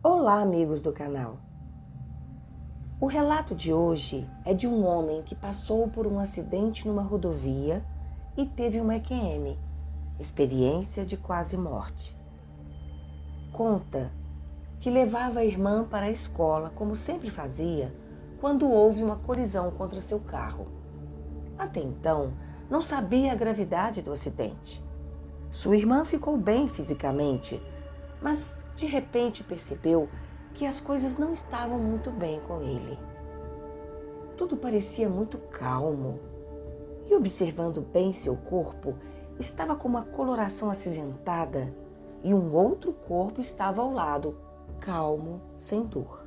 Olá, amigos do canal. O relato de hoje é de um homem que passou por um acidente numa rodovia e teve uma EQM, experiência de quase morte. Conta que levava a irmã para a escola, como sempre fazia, quando houve uma colisão contra seu carro. Até então, não sabia a gravidade do acidente. Sua irmã ficou bem fisicamente, mas de repente percebeu que as coisas não estavam muito bem com ele. Tudo parecia muito calmo e, observando bem seu corpo, estava com uma coloração acinzentada e um outro corpo estava ao lado, calmo, sem dor.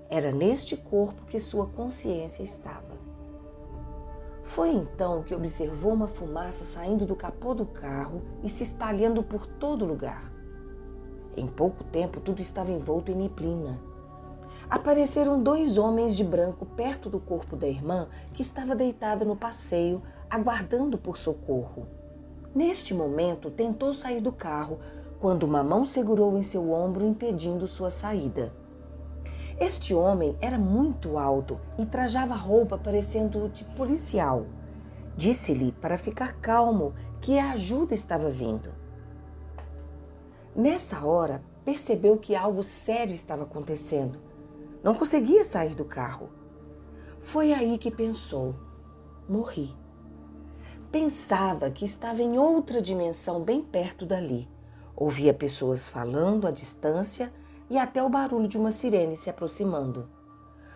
Era neste corpo que sua consciência estava. Foi então que observou uma fumaça saindo do capô do carro e se espalhando por todo lugar. Em pouco tempo, tudo estava envolto em neblina. Apareceram dois homens de branco perto do corpo da irmã, que estava deitada no passeio, aguardando por socorro. Neste momento, tentou sair do carro, quando uma mão segurou em seu ombro, impedindo sua saída. Este homem era muito alto e trajava roupa parecendo de policial. Disse-lhe para ficar calmo, que a ajuda estava vindo. Nessa hora, percebeu que algo sério estava acontecendo. Não conseguia sair do carro. Foi aí que pensou: morri. Pensava que estava em outra dimensão bem perto dali. Ouvia pessoas falando à distância e até o barulho de uma sirene se aproximando.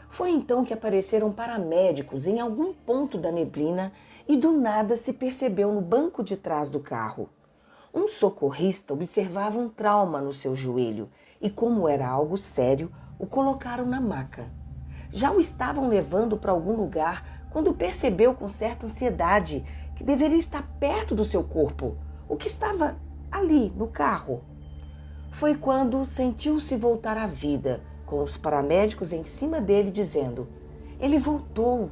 Foi então que apareceram paramédicos em algum ponto da neblina e do nada se percebeu no banco de trás do carro. Um socorrista observava um trauma no seu joelho e, como era algo sério, o colocaram na maca. Já o estavam levando para algum lugar quando percebeu com certa ansiedade que deveria estar perto do seu corpo, o que estava ali no carro. Foi quando sentiu-se voltar à vida, com os paramédicos em cima dele dizendo: "Ele voltou."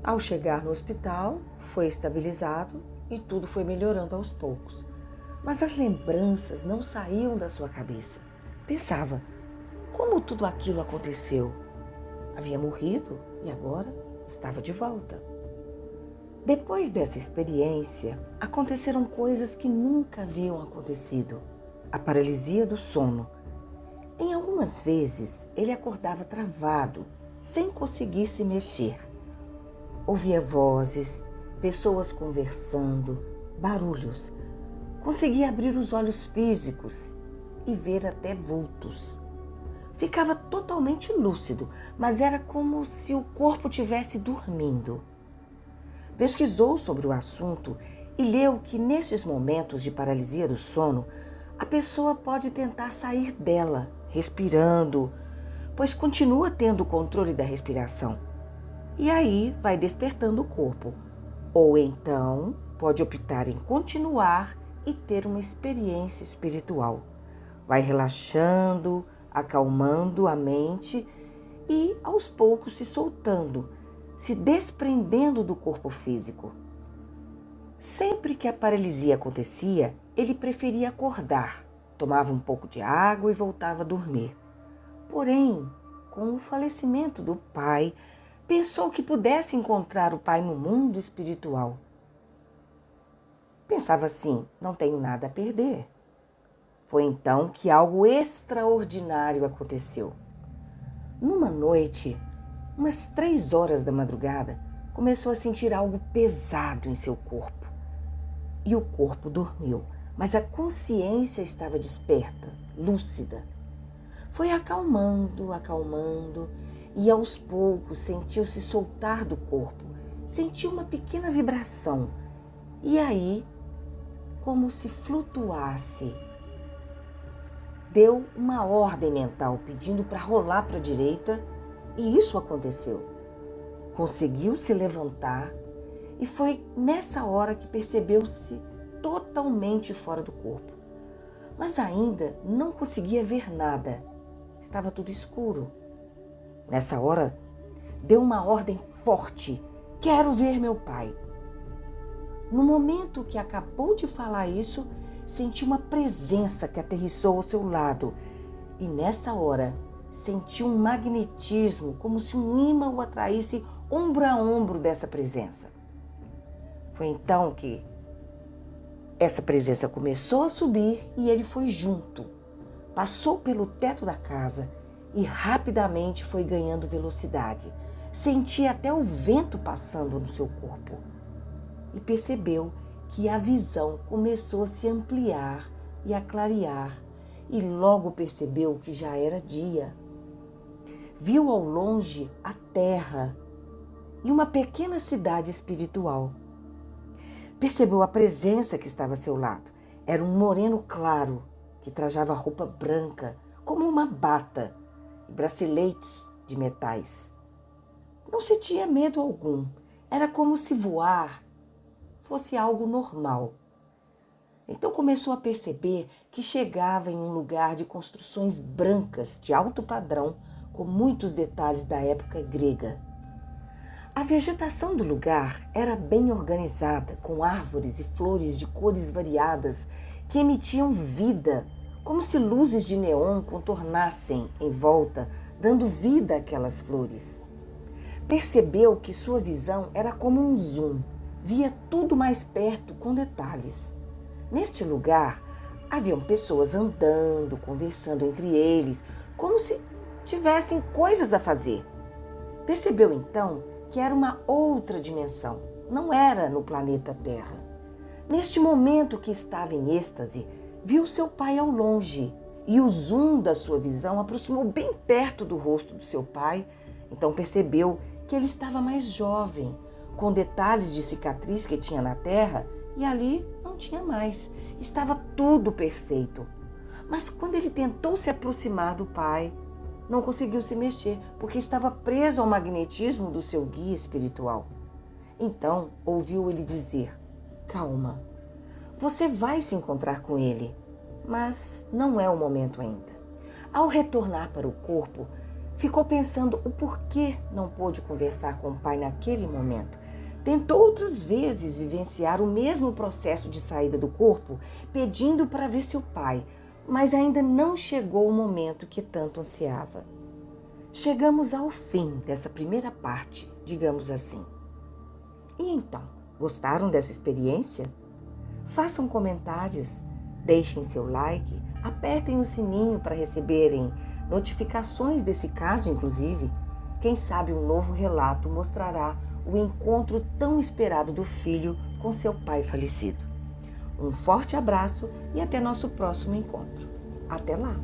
Ao chegar no hospital, foi estabilizado e tudo foi melhorando aos poucos. Mas as lembranças não saíam da sua cabeça. Pensava: como tudo aquilo aconteceu? Havia morrido e agora estava de volta. Depois dessa experiência, aconteceram coisas que nunca haviam acontecido. A paralisia do sono. Em algumas vezes, ele acordava travado, sem conseguir se mexer. Ouvia vozes, pessoas conversando, barulhos. Conseguia abrir os olhos físicos e ver até vultos. Ficava totalmente lúcido, mas era como se o corpo tivesse dormindo. Pesquisou sobre o assunto e leu que nesses momentos de paralisia do sono, a pessoa pode tentar sair dela, respirando, pois continua tendo o controle da respiração. E aí vai despertando o corpo. Ou então pode optar em continuar e ter uma experiência espiritual. Vai relaxando, acalmando a mente e aos poucos se soltando, se desprendendo do corpo físico. Sempre que a paralisia acontecia, ele preferia acordar, tomava um pouco de água e voltava a dormir. Porém, com o falecimento do pai, pensou que pudesse encontrar o pai no mundo espiritual. Pensava assim: não tenho nada a perder. Foi então que algo extraordinário aconteceu. Numa noite, umas 3 horas da madrugada, começou a sentir algo pesado em seu corpo. E o corpo dormiu, mas a consciência estava desperta, lúcida. Foi acalmando, acalmando, e aos poucos sentiu-se soltar do corpo. Sentiu uma pequena vibração. E aí, como se flutuasse, deu uma ordem mental pedindo para rolar para a direita, e isso aconteceu. Conseguiu se levantar e foi nessa hora que percebeu-se totalmente fora do corpo. Mas ainda não conseguia ver nada. Estava tudo escuro. Nessa hora, deu uma ordem forte: quero ver meu pai. No momento que acabou de falar isso, sentiu uma presença que aterrissou ao seu lado. e nessa hora sentiu um magnetismo, como se um ímã o atraísse ombro a ombro dessa presença. Foi então que essa presença começou a subir e ele foi junto. Passou pelo teto da casa e rapidamente foi ganhando velocidade. Sentia até o vento passando no seu corpo. E percebeu que a visão começou a se ampliar e a clarear. E logo percebeu que já era dia. Viu ao longe a terra e uma pequena cidade espiritual. Percebeu a presença que estava a seu lado. Era um moreno claro, que trajava roupa branca, como uma bata, e braceletes de metais. Não sentia medo algum. Era como se voar fosse algo normal. Então começou a perceber que chegava em um lugar de construções brancas de alto padrão, com muitos detalhes da época grega. A vegetação do lugar era bem organizada, com árvores e flores de cores variadas que emitiam vida, como se luzes de neon contornassem em volta, dando vida àquelas flores. Percebeu que sua visão era como um zoom, via tudo mais perto com detalhes. Neste lugar, haviam pessoas andando, conversando entre eles, como se tivessem coisas a fazer. Percebeu então que era uma outra dimensão, não era no planeta Terra. Neste momento que estava em êxtase, viu seu pai ao longe e o zoom da sua visão aproximou bem perto do rosto do seu pai. Então percebeu que ele estava mais jovem, com detalhes de cicatriz que tinha na terra e ali não tinha mais. Estava tudo perfeito. Mas quando ele tentou se aproximar do pai, não conseguiu se mexer, porque estava preso ao magnetismo do seu guia espiritual. Então, ouviu ele dizer: calma, você vai se encontrar com ele, mas não é o momento ainda. Ao retornar para o corpo, ficou pensando o porquê não pôde conversar com o pai naquele momento. Tentou outras vezes vivenciar o mesmo processo de saída do corpo, pedindo para ver seu pai, mas ainda não chegou o momento que tanto ansiava. Chegamos ao fim dessa primeira parte, digamos assim. E então, gostaram dessa experiência? Façam comentários, deixem seu like, apertem o sininho para receberem notificações desse caso, inclusive. Quem sabe um novo relato mostrará o encontro tão esperado do filho com seu pai falecido. Um forte abraço e até nosso próximo encontro. Até lá!